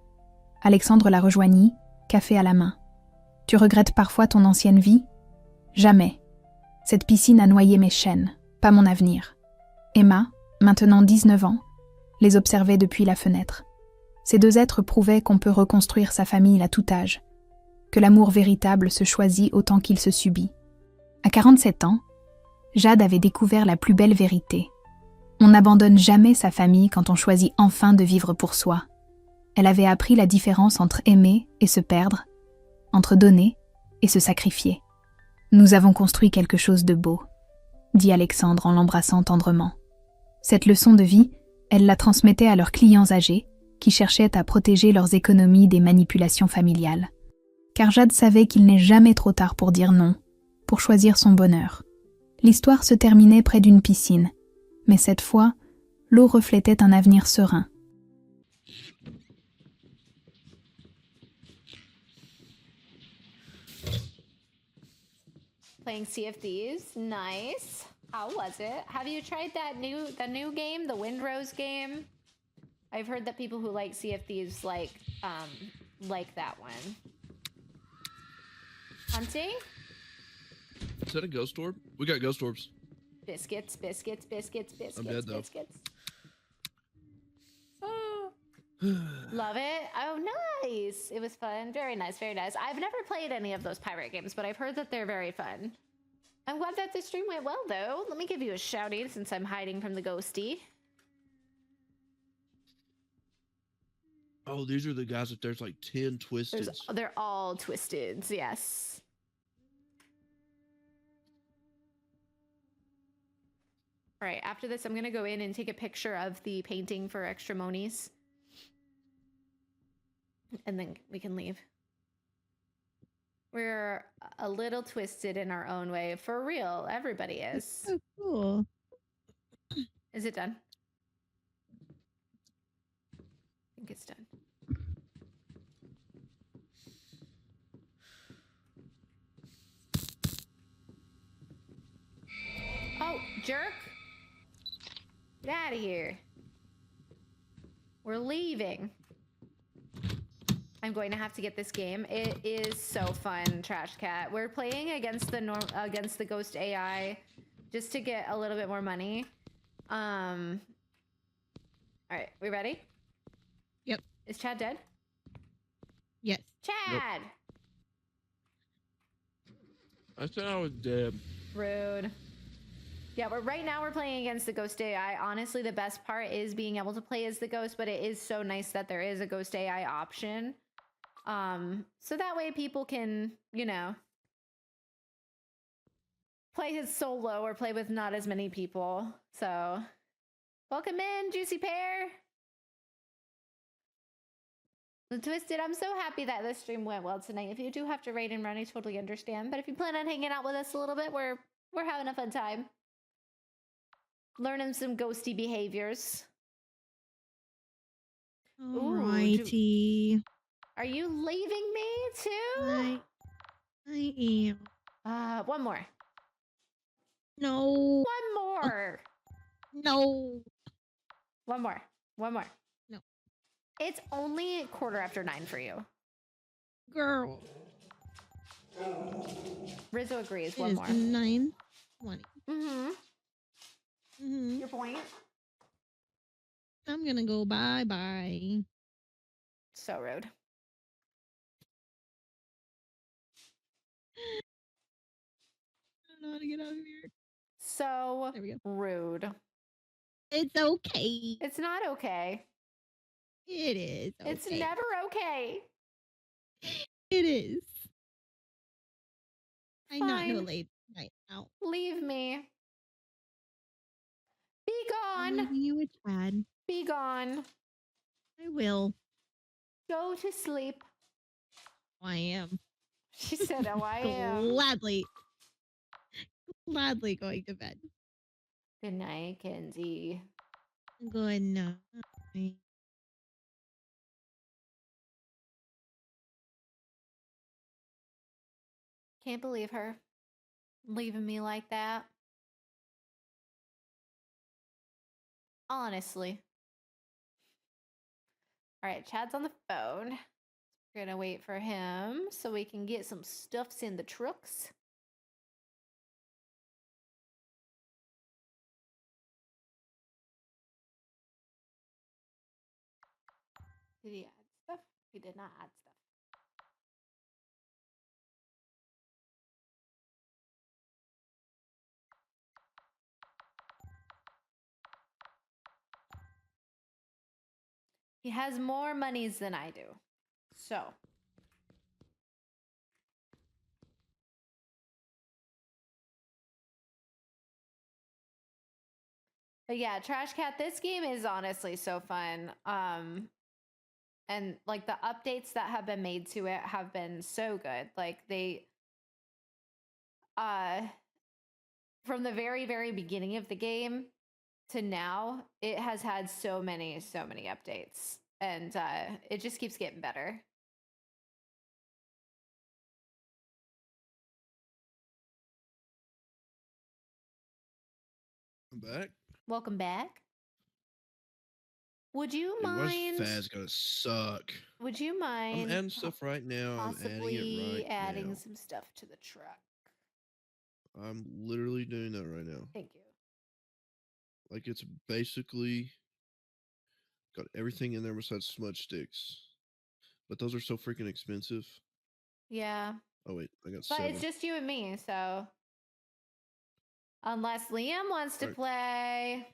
Alexandre la rejoignit, café à la main. « Tu regrettes parfois ton ancienne vie ? » ?»« Jamais. Cette piscine a noyé mes chaînes, pas mon avenir. » Emma, maintenant 19 ans, les observait depuis la fenêtre. Ces 2 êtres prouvaient qu'on peut reconstruire sa famille à tout âge, que l'amour véritable se choisit autant qu'il se subit. À 47 ans, Jade avait découvert la plus belle vérité. On n'abandonne jamais sa famille quand on choisit enfin de vivre pour soi. Elle avait appris la différence entre aimer et se perdre, entre donner et se sacrifier. « Nous avons construit quelque chose de beau », dit Alexandre en l'embrassant tendrement. Cette leçon de vie, elle la transmettait à leurs clients âgés qui cherchaient à protéger leurs économies des manipulations familiales. Car Jade savait qu'il n'est jamais trop tard pour dire non, pour choisir son bonheur. L'histoire se terminait près d'une piscine, mais cette fois, l'eau reflétait un avenir serein. Playing Sea of Thieves, nice. How was it? Have you tried the new game, the Windrose game? I've heard that people who like Sea of Thieves like that one. Hunting? Is that a ghost orb? We got ghost orbs. Biscuits. I'm dead, though. Biscuits. Oh. Love it. Oh, nice. It was fun. Very nice, very nice. I've never played any of those pirate games, but I've heard that they're very fun. I'm glad that the stream went well, though. Let me give you a shouty since I'm hiding from the ghosty. Oh, these are the guys that there's like 10 twisted. They're all twisted, yes. All right, after this, I'm going to go in and take a picture of the painting for extra monies. And then we can leave. We're a little twisted in our own way. For real, everybody is. So cool. Is it done? I think it's done. Oh, jerk! Get out of here. We're leaving. I'm going to have to get this game. It is so fun, Trash Cat. We're playing against the Ghost AI just to get a little bit more money. All right, we ready? Yep. Is Chad dead? Yes. Chad! I said I was dead. Rude. Yeah, but right now we're playing against the Ghost AI. Honestly, the best part is being able to play as the Ghost, but it is so nice that there is a Ghost AI option. So that way people can, you know, play his solo or play with not as many people. So, welcome in, Juicy Pear. The Twisted, I'm so happy that this stream went well tonight. If you do have to raid and run, I totally understand. But if you plan on hanging out with us a little bit, we're having a fun time. Learning some ghosty behaviors. Alrighty. Are you leaving me too? I am. One more. No. One more. No. One more. One more. No. It's only 9:15 for you. Girl. Rizzo agrees. It One is more. 9:20. Mm-hmm. Mm-hmm. Your point? I'm gonna go bye-bye. So rude. I don't know how to get out of here. So There we go. rude. It's okay. It's not okay. It is. Okay. It's never okay. It is. I not know Fine. late night out. Leave me. Be I'm gone. leaving you with Chad. Be gone. I will. Go to sleep. I am. She said, oh, I am. Gladly going to bed. Good night, Kenzie. Good night. Can't believe her leaving me like that. Honestly. All right, Chad's on the phone. We're gonna wait for him so we can get some stuffs in the trucks. Did he add stuff? He did not add stuff. He has more monies than I do. So. But yeah, Trash Cat, this game is honestly so fun. And like the updates that have been made to it have been so good. Like they from the very, very beginning of the game to now, it has had so many updates. And it just keeps getting better. I'm back. Welcome back. Would you Dude, why's mind? Faz gonna suck? Would you mind? I'm adding stuff right now. I'm adding Possibly it right adding now. some stuff to the truck. I'm literally doing that right now. Thank you. Like it's basically got everything in there besides smudge sticks. But those are so freaking expensive. Yeah. Oh wait, I got But 7. it's just you and me, so unless Liam wants to play.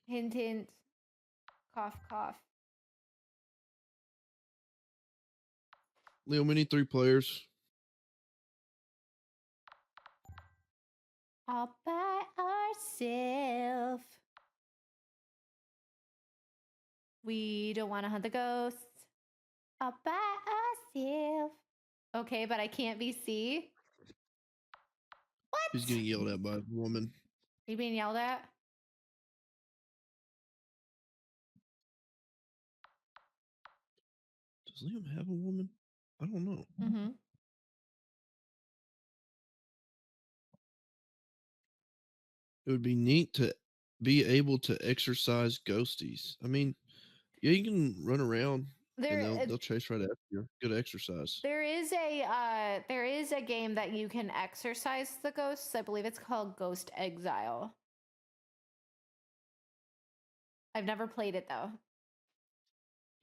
Hint, hint. Cough, cough. Leo, we need 3 players. All by ourselves. We don't want to hunt the ghosts. All by ourselves. Okay, but I can't VC. What? He's getting yelled at by a woman. You being yelled at? Does Liam have a woman? I don't know. Mm-hmm. It would be neat to be able to exercise ghosties. I mean, yeah, you can run around and they'll chase right after you. Good exercise. There is a game that you can exercise the ghosts. I believe it's called Ghost Exile. I've never played it though.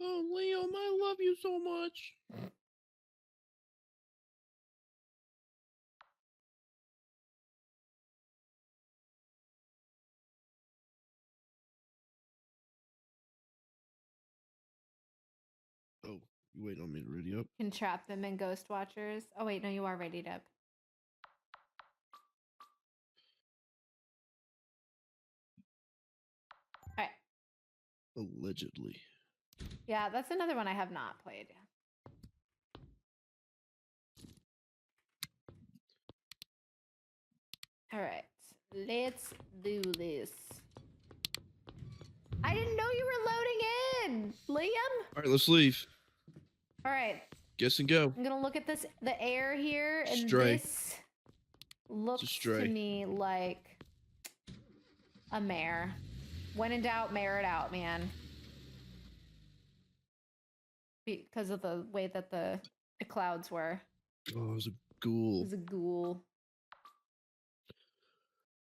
Oh, Liam, I love you so much. Oh, you waiting on me to ready up? Can trap them in Ghost Watchers. Oh wait, no, you are readied up. All right. Allegedly. Yeah, that's another one I have not played. All right, let's do this. I didn't know you were loading in, Liam. All right, let's leave. All right. Guess and go. I'm gonna look at the air here, and Stray. this looks to stray. me like a mare. When in doubt, mare it out, man. Because of the way that the clouds were. Oh, it was a It ghoul. was a ghoul.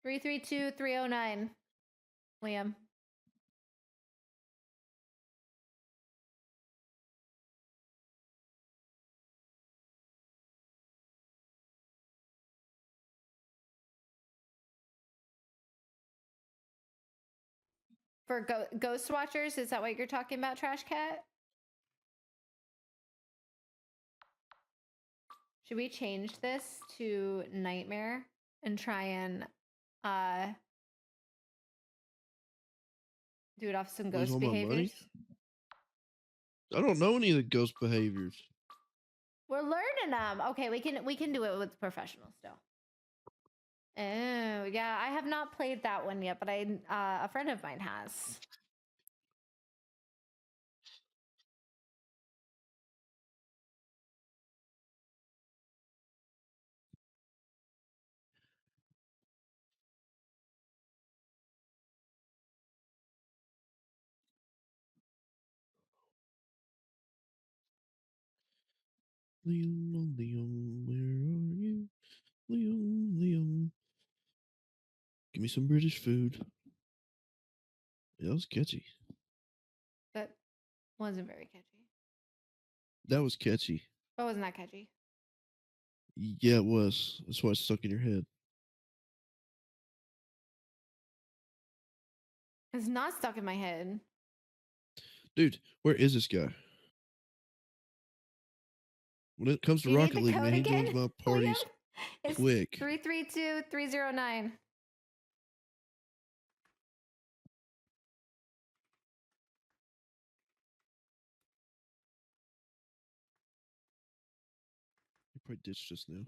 332-309. Liam. For Ghost Watchers, is that what you're talking about, Trash Cat? Should we change this to Nightmare and try and do it off some Lose ghost all my money? behaviors? I don't know any of the ghost behaviors. We're learning them. Okay, we can do it with professionals still. Oh yeah, I have not played that one yet, but a friend of mine has. Liam, oh, Liam, where are you? Liam, Liam. Give me some British food. Yeah, that was catchy. That wasn't very catchy. That was catchy. That wasn't that catchy. Yeah, it was. That's why it's stuck in your head. It's not stuck in my head. Dude, where is this guy? When it comes to Do you need Rocket the League, code man, he again, joins my parties It's quick. 332-309. He probably ditched us now.